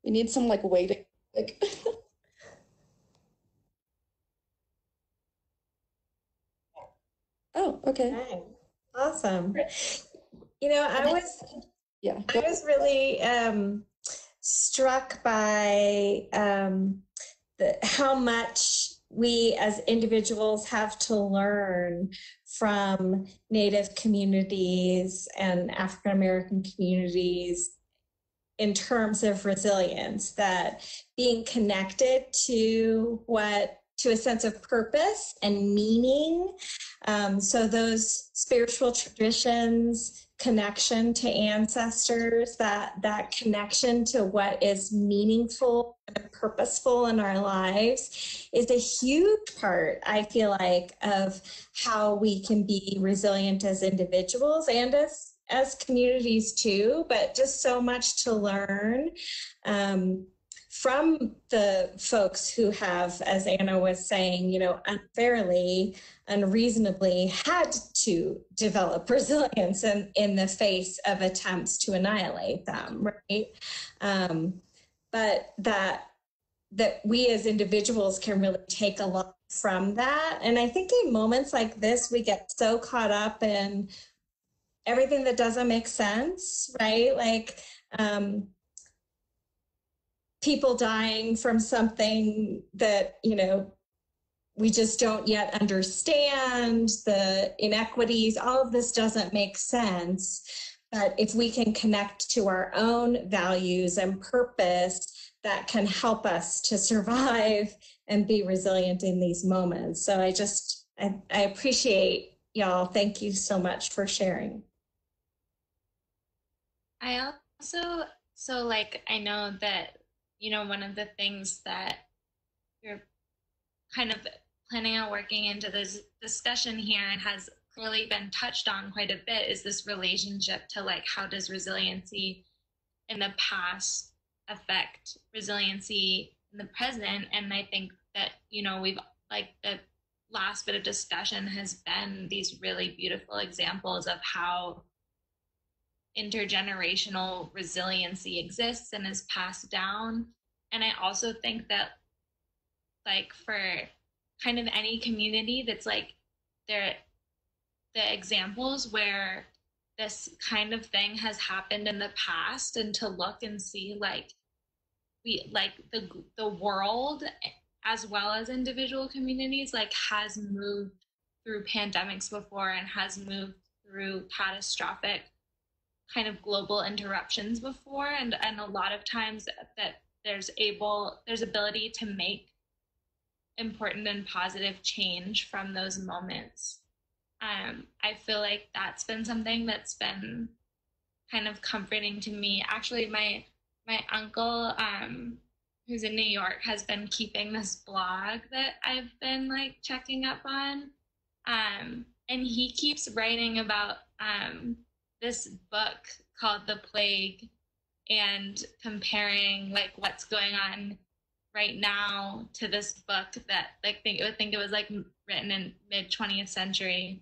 We need some like waiting. Like oh, okay. Okay. Awesome. You know, And then, yeah, I was really struck by how much we as individuals have to learn from Native communities and African American communities in terms of resilience, that being connected to a sense of purpose and meaning. So those spiritual traditions, connection to ancestors, that connection to what is meaningful and purposeful in our lives is a huge part, I feel like, of how we can be resilient as individuals and as communities too, but just so much to learn from the folks who have, as Anna was saying, unfairly, unreasonably had to develop resilience in the face of attempts to annihilate them, right? But that we as individuals can really take a lot from that. And I think in moments like this, we get so caught up in everything that doesn't make sense, right? Like people dying from something that, we just don't yet understand, the inequities, all of this doesn't make sense. But if we can connect to our own values and purpose, that can help us to survive and be resilient in these moments. So I appreciate y'all. Thank you so much for sharing. I also, I know that, one of the things that you're kind of planning on working into this discussion here and has clearly been touched on quite a bit is this relationship to like, how does resiliency in the past affect resiliency in the present? And I think that, we've like the last bit of discussion has been these really beautiful examples of how intergenerational resiliency exists and is passed down. And I also think that like for kind of any community that's like the examples where this kind of thing has happened in the past, and to look and see like we like the world as well as individual communities like has moved through pandemics before and has moved through catastrophic kind of global interruptions before, and a lot of times that there's ability to make important and positive change from those moments. I feel like that's been something that's been kind of comforting to me. Actually, my uncle, who's in New York, has been keeping this blog that I've been like checking up on, and he keeps writing about this book called The Plague and comparing like what's going on right now to this book that like I think it was like written in mid 20th century.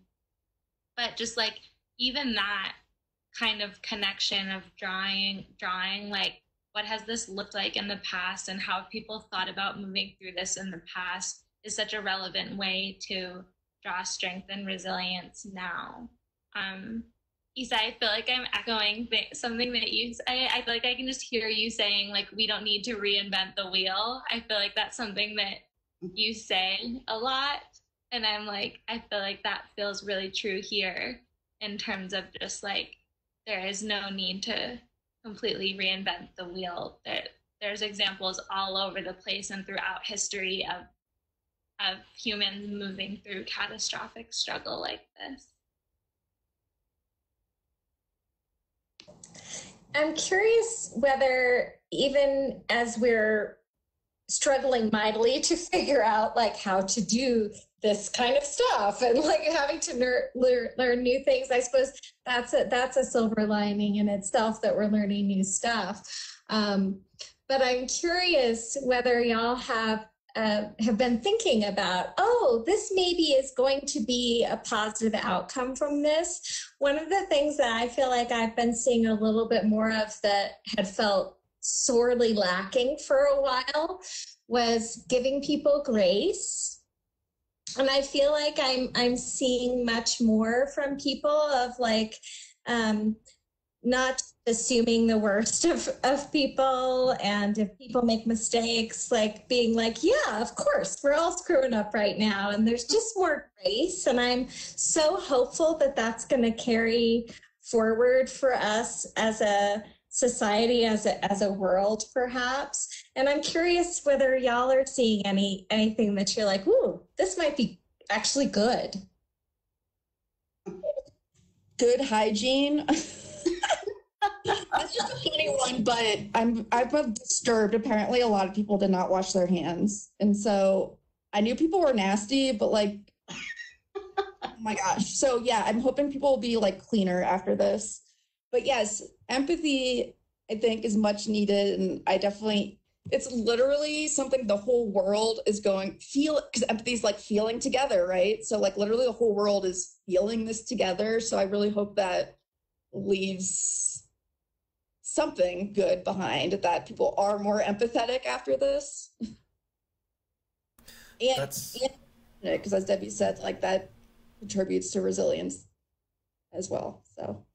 But just like even that kind of connection of drawing like what has this looked like in the past and how people thought about moving through this in the past is such a relevant way to draw strength and resilience now. Isa, I feel like I'm echoing something that you say. I feel like I can just hear you saying, like, we don't need to reinvent the wheel. I feel like that's something that you say a lot. And I'm like, I feel like that feels really true here in terms of just like, there is no need to completely reinvent the wheel. There's examples all over the place and throughout history of humans moving through catastrophic struggle like this. I'm curious whether even as we're struggling mightily to figure out like how to do this kind of stuff and like having to learn new things, I suppose that's a silver lining in itself, that we're learning new stuff. But I'm curious whether y'all have been thinking about, this maybe is going to be a positive outcome from this. One of the things that I feel like I've been seeing a little bit more of that had felt sorely lacking for a while was giving people grace. And I feel like I'm seeing much more from people of like not assuming the worst of people, and if people make mistakes, like being like, yeah, of course, we're all screwing up right now, and there's just more grace. And I'm so hopeful that that's going to carry forward for us as a society, as a world, perhaps. And I'm curious whether y'all are seeing anything that you're like, ooh, this might be actually good. Good hygiene. That's just a funny one, but I'm disturbed. Apparently, a lot of people did not wash their hands, and so I knew people were nasty, but like, oh my gosh. So yeah, I'm hoping people will be like cleaner after this. But yes, empathy, I think, is much needed, and it's literally something the whole world is because empathy is like feeling together, right? So like literally the whole world is feeling this together. So I really hope that leaves something good behind, that people are more empathetic after this. And because as Debbie said, like that contributes to resilience as well. So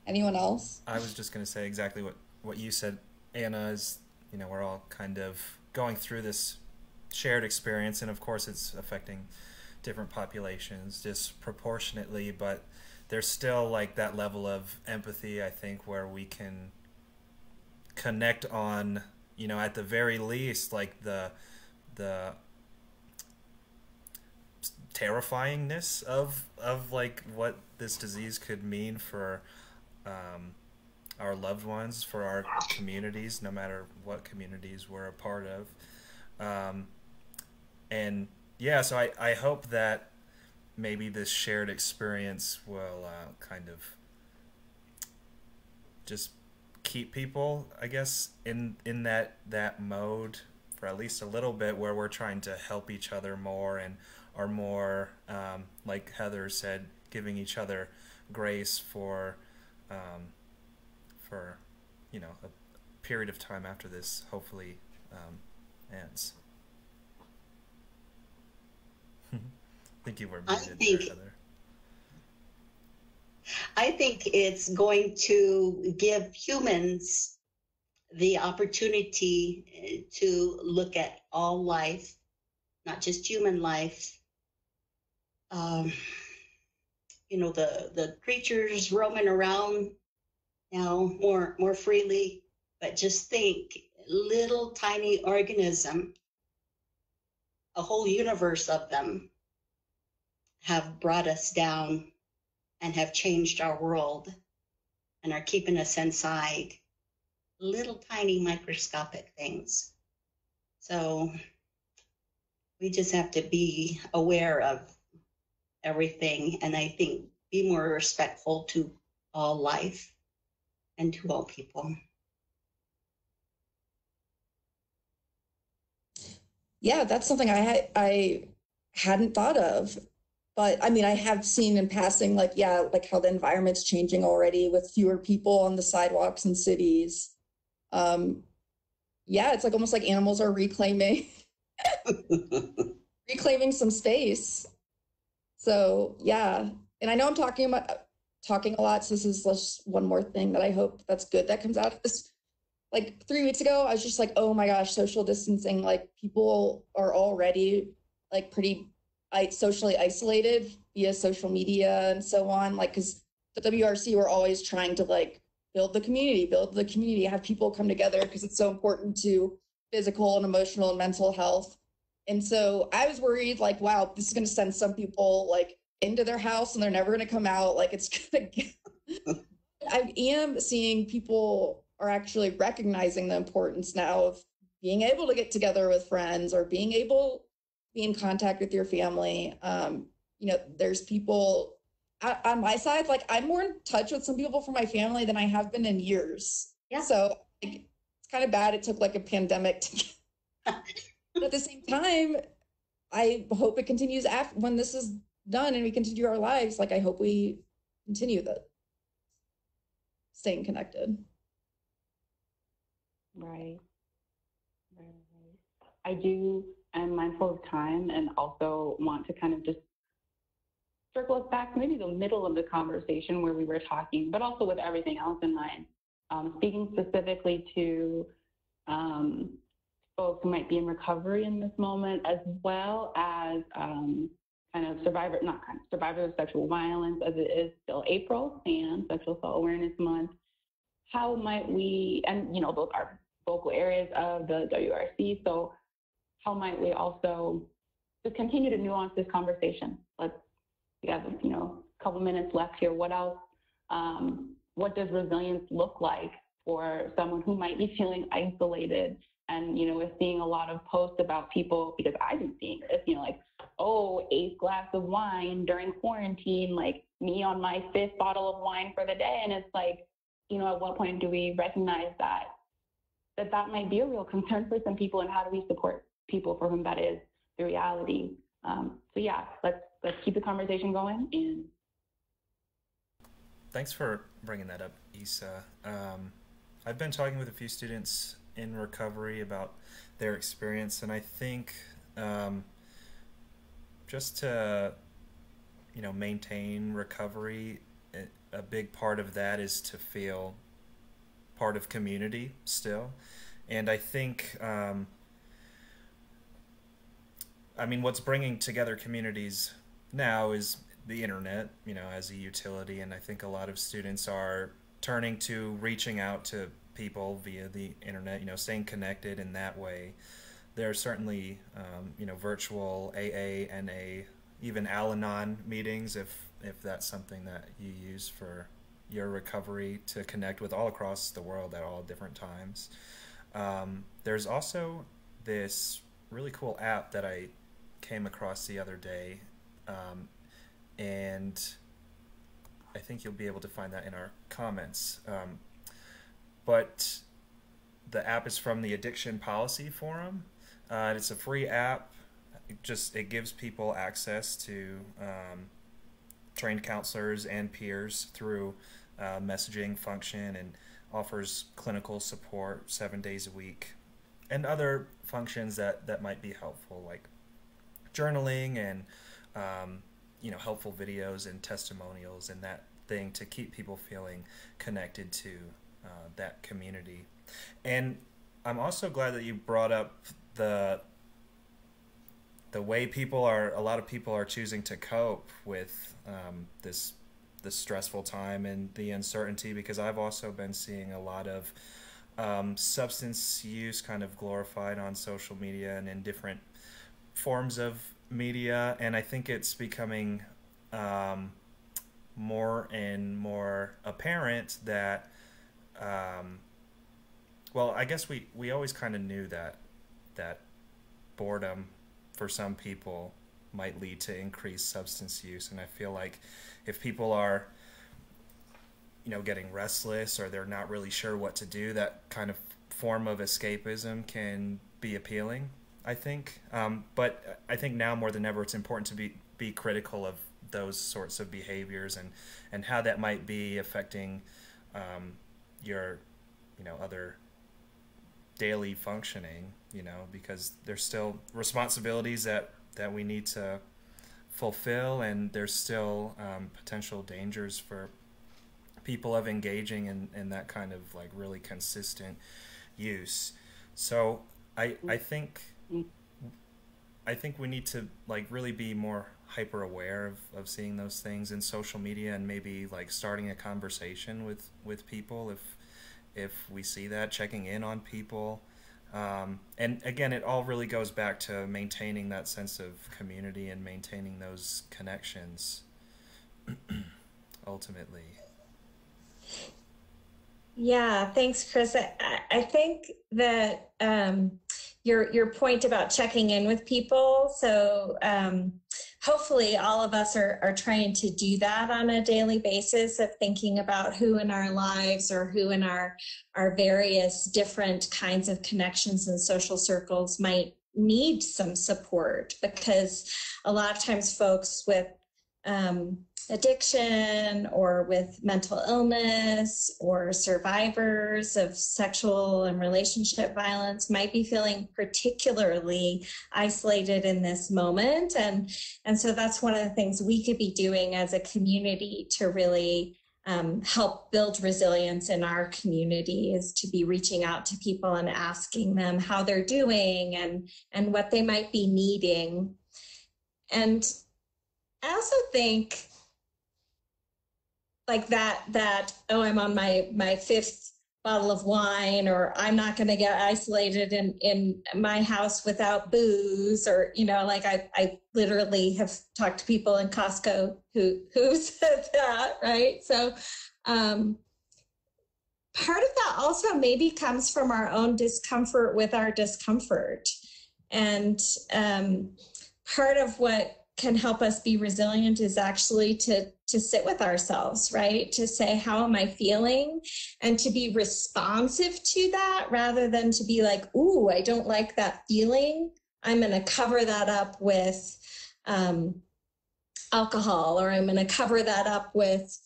anyone else? I was just going to say exactly what you said, Anna, is, we're all kind of going through this shared experience, and of course it's affecting different populations disproportionately, but there's still like that level of empathy, I think, where we can connect on, at the very least, like the terrifyingness of like what this disease could mean for our loved ones, for our communities, no matter what communities we're a part of. And yeah, so I hope that maybe this shared experience will kind of just keep people, I guess, in that mode for at least a little bit, where we're trying to help each other more and are more, like Heather said, giving each other grace for a period of time after this hopefully ends. I think you were muted there, Heather. I think it's going to give humans the opportunity to look at all life, not just human life. The creatures roaming around now more freely, but just think, little tiny organism, a whole universe of them have brought us down and have changed our world and are keeping us inside, little tiny microscopic things. So we just have to be aware of everything, and I think be more respectful to all life and to all people. Yeah, that's something I hadn't thought of. But I mean, I have seen in passing, like how the environment's changing already with fewer people on the sidewalks in cities. It's like almost like animals are reclaiming some space. So yeah, and I know I'm talking a lot, so this is just one more thing that I hope that's good that comes out of this. Like 3 weeks ago, I was just like, oh my gosh, social distancing, like people are already like pretty socially isolated via social media and so on, like, because the WRC, we're always trying to like build the community, have people come together, because it's so important to physical and emotional and mental health. And so I was worried, like, wow, this is going to send some people like into their house and they're never going to come out. Like, it's going to I am seeing people are actually recognizing the importance now of being able to get together with friends or being able be in contact with your family. There's people on my side, like I'm more in touch with some people from my family than I have been in years. Yeah. So like, it's kind of bad. It took like a pandemic to but at the same time, I hope it continues after when this is done and we continue our lives. Like I hope we continue that staying connected. Right. I do am mindful of time and also want to kind of just circle us back to maybe the middle of the conversation where we were talking, but also with everything else in mind. Speaking specifically to folks who might be in recovery in this moment, as well as survivors of sexual violence, as it is still April and Sexual Assault Awareness Month. How might we, and those are focal areas of the WRC, so how might we also just continue to nuance this conversation? We have a couple minutes left here. What else? What does resilience look like for someone who might be feeling isolated? And we're seeing a lot of posts about people, because I've been seeing this, eighth glass of wine during quarantine, like me on my 5th bottle of wine for the day. And it's like, at what point do we recognize that might be a real concern for some people, and how do we support people for whom that is the reality? Let's keep the conversation going. And thanks for bringing that up, Isa. I've been talking with a few students in recovery about their experience, and I think just to maintain recovery, a big part of that is to feel part of community still. And I think what's bringing together communities now is the internet, as a utility, and I think a lot of students are turning to reaching out to people via the internet, staying connected in that way. There are certainly, virtual AA, NA, even Al-Anon meetings, if that's something that you use for your recovery, to connect with all across the world at all different times. There's also this really cool app that I came across the other day, and I think you'll be able to find that in our comments. But the app is from the Addiction Policy Forum. It's a free app. It gives people access to trained counselors and peers through messaging function, and offers clinical support 7 days a week, and other functions that might be helpful, like journaling and helpful videos and testimonials and that thing, to keep people feeling connected to that community. And I'm also glad that you brought up the way a lot of people are choosing to cope with this stressful time and the uncertainty, because I've also been seeing a lot of substance use kind of glorified on social media and in different forms of media, and I think it's becoming more and more apparent that I guess we always kind of knew that boredom for some people might lead to increased substance use, and I feel like if people are getting restless, or they're not really sure what to do, that kind of form of escapism can be appealing, I think. But I think now more than ever it's important to be critical of those sorts of behaviors and how that might be affecting your other daily functioning, because there's still responsibilities that we need to fulfill, and there's still potential dangers for people of engaging in that kind of like really consistent use. So I think we need to like really be more hyper aware of seeing those things in social media, and maybe like starting a conversation with people if we see that, checking in on people. And again, it all really goes back to maintaining that sense of community and maintaining those connections ultimately. Yeah, thanks, Chris. I think that your point about checking in with people, so hopefully all of us are trying to do that on a daily basis, of thinking about who in our lives or who in our various different kinds of connections and social circles might need some support, because a lot of times folks with addiction or with mental illness or survivors of sexual and relationship violence might be feeling particularly isolated in this moment. And so that's one of the things we could be doing as a community to really help build resilience in our community, is to be reaching out to people and asking them how they're doing and what they might be needing. And I also think like that, oh, I'm on my fifth bottle of wine, or I'm not going to get isolated in my house without booze, or, you know, like I literally have talked to people in Costco who said that, right? So part of that also maybe comes from our own discomfort with our discomfort. And part of what can help us be resilient is actually to sit with ourselves, right? To say, how am I feeling? And to be responsive to that, rather than to be like, ooh, I don't like that feeling, I'm going to cover that up with alcohol, or I'm going to cover that up with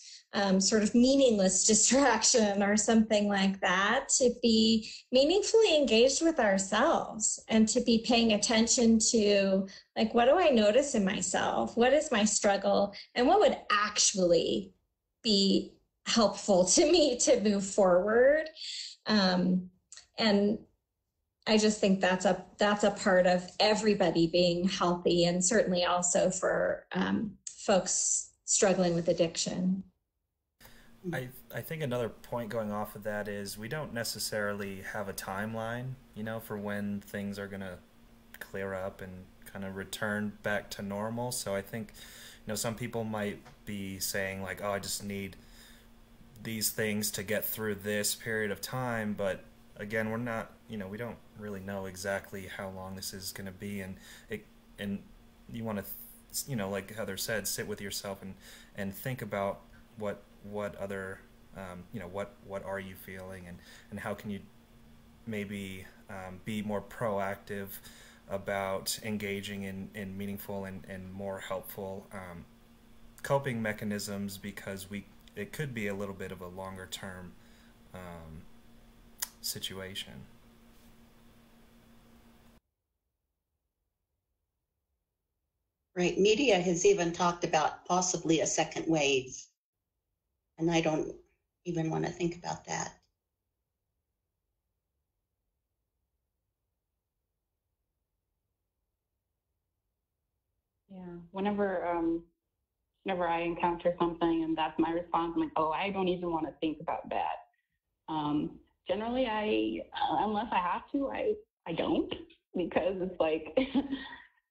sort of meaningless distraction or something like that. To be meaningfully engaged with ourselves and to be paying attention to, like, what do I notice in myself? What is my struggle? And what would actually be helpful to me to move forward? And I just think that's a part of everybody being healthy, and certainly also for folks struggling with addiction. I think another point going off of that is we don't necessarily have a timeline, you know, for when things are going to clear up and kind of return back to normal. So I think, you know, some people might be saying like, oh, I just need these things to get through this period of time. But again, we're not, you know, we don't really know exactly how long this is going to be. And you want to, you know, like Heather said, sit with yourself and think about what other you know, what are you feeling, and how can you maybe be more proactive about engaging in meaningful and more helpful coping mechanisms, because it could be a little bit of a longer term situation. Right. Media has even talked about possibly a second wave. And I don't even want to think about that. Yeah. Whenever I encounter something and that's my response, I'm like, oh, I don't even want to think about that. Generally, unless I have to, I don't, because it's like,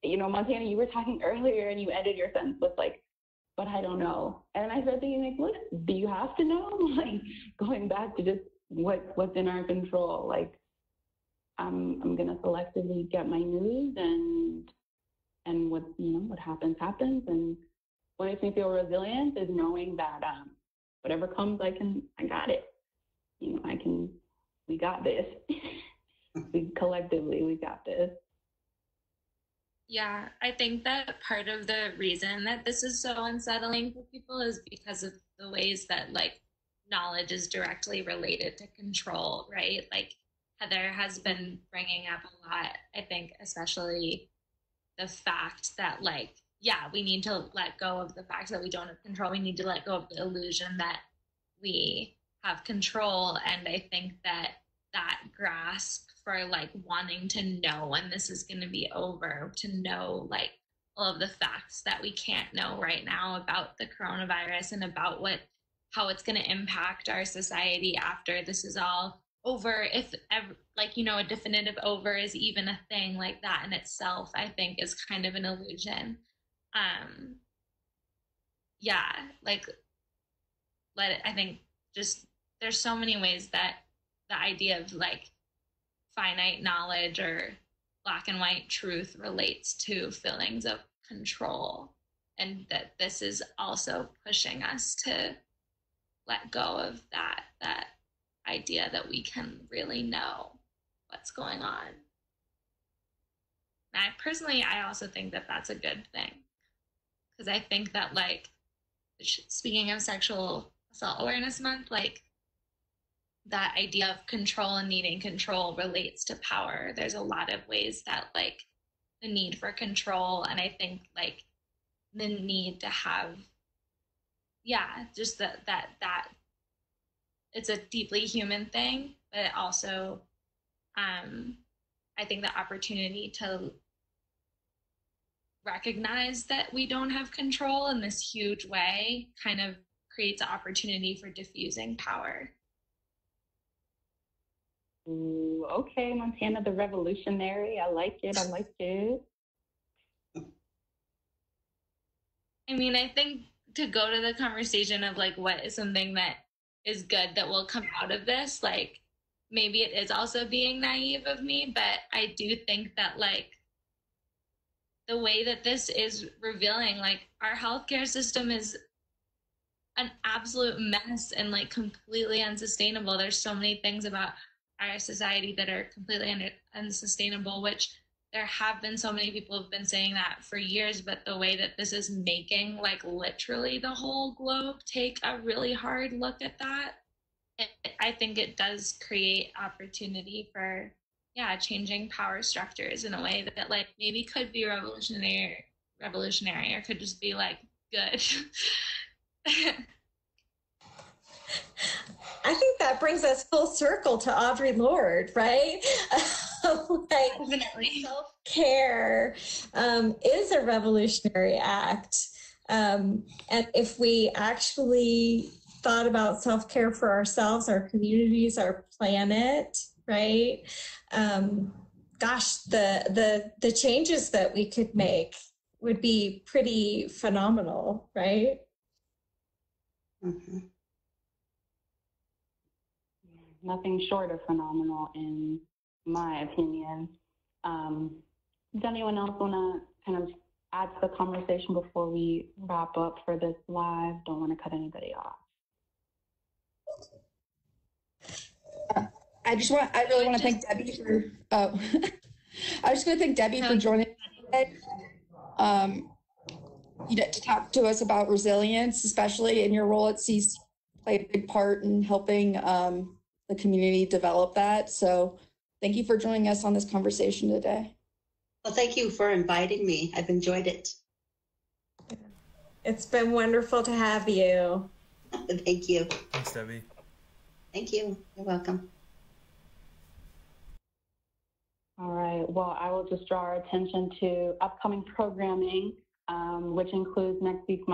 you know, Montana, you were talking earlier and you ended your sentence with like, but I don't know. And I started thinking, like, what, do you have to know? Like, going back to just what's in our control. Like, I'm gonna selectively get my news, and what, you know, what happens. And what makes me feel resilient is knowing that whatever comes, I got it. You know, we got this. We got this. Yeah, I think that part of the reason that this is so unsettling for people is because of the ways that like knowledge is directly related to control, right? Like Heather has been bringing up a lot, I think, especially the fact that like, yeah, we need to let go of the fact that we don't have control. We need to let go of the illusion that we have control. And I think that grasp for like wanting to know when this is going to be over, to know like all of the facts that we can't know right now about the coronavirus and about how it's going to impact our society after this is all over, if ever, like, you know, a definitive over is even a thing, like that in itself, I think is kind of an illusion. Yeah, like I think just there's so many ways that the idea of like finite knowledge or black and white truth relates to feelings of control, and that this is also pushing us to let go of that idea that we can really know what's going on. And I also think that that's a good thing. because I think that, like, speaking of Sexual Assault Awareness Month, like, that idea of control and needing control relates to power. There's a lot of ways that, like, the need for control, and I think, like, the need to have, yeah, just that it's a deeply human thing, but it also, I think the opportunity to recognize that we don't have control in this huge way kind of creates an opportunity for diffusing power. Ooh, okay, Montana the revolutionary. I like it. I like it. I mean, I think to go to the conversation of, like, what is something that is good that will come out of this, like, maybe it is also being naive of me, but I do think that, like, the way that this is revealing, like, our healthcare system is an absolute mess and, like, completely unsustainable. There's so many things about our society that are completely unsustainable, which there have been so many people who've been saying that for years, but the way that this is making, like, literally the whole globe take a really hard look at that, I think it does create opportunity for, yeah, changing power structures in a way that, like, maybe could be revolutionary, or could just be, like, good. I think that brings us full circle to Audre Lorde, right? Like, Definitely. self-care is a revolutionary act. And if we actually thought about self-care for ourselves, our communities, our planet, right? Gosh, the changes that we could make would be pretty phenomenal, right? Mm-hmm. Nothing short of phenomenal, in my opinion. Does anyone else want to kind of add to the conversation before we wrap up for this live? Don't want to cut anybody off. I really want to thank Debbie for, I was just going to thank Debbie for joining today. To talk to us about resilience, especially in your role at CC, played a big part in helping the community develop that. So thank you for joining us on this conversation today. Well, thank you for inviting me. I've enjoyed it. It's been wonderful to have you. Thank you. Thanks, Debbie. Thank you. You're welcome. All right. Well, I will just draw our attention to upcoming programming, which includes next week's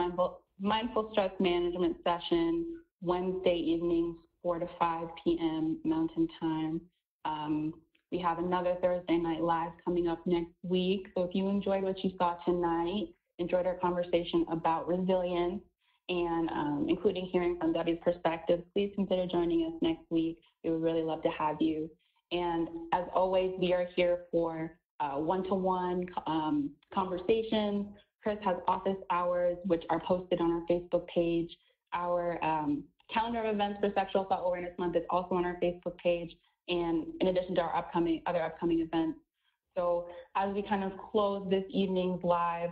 mindful stress management session, Wednesday evenings, 4 to 5 p.m. Mountain Time. We have another Thursday night live coming up next week. So if you enjoyed what you saw tonight, enjoyed our conversation about resilience, and including hearing from Debbie's perspective, please consider joining us next week. We would really love to have you. And as always, we are here for one-to-one conversations. Chris has office hours, which are posted on our Facebook page. Our calendar of events for Sexual Assault Awareness Month is also on our Facebook page, and in addition to our other upcoming events. So as we kind of close this evening's live,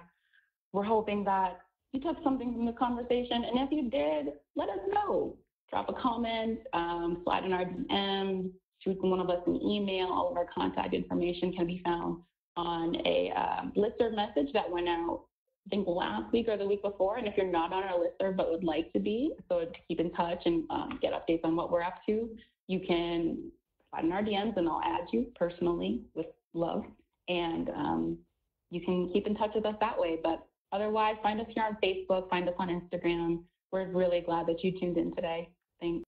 we're hoping that you took something from the conversation, and if you did, let us know. Drop a comment, slide in our DMs, shoot one of us an email. All of our contact information can be found on a listserv message that went out, I think, last week or the week before. And if you're not on our listserv but would like to be, so to keep in touch and get updates on what we're up to, you can slide in our DMs and I'll add you personally with love. And you can keep in touch with us that way. But otherwise, find us here on Facebook, find us on Instagram. We're really glad that you tuned in today. Thanks.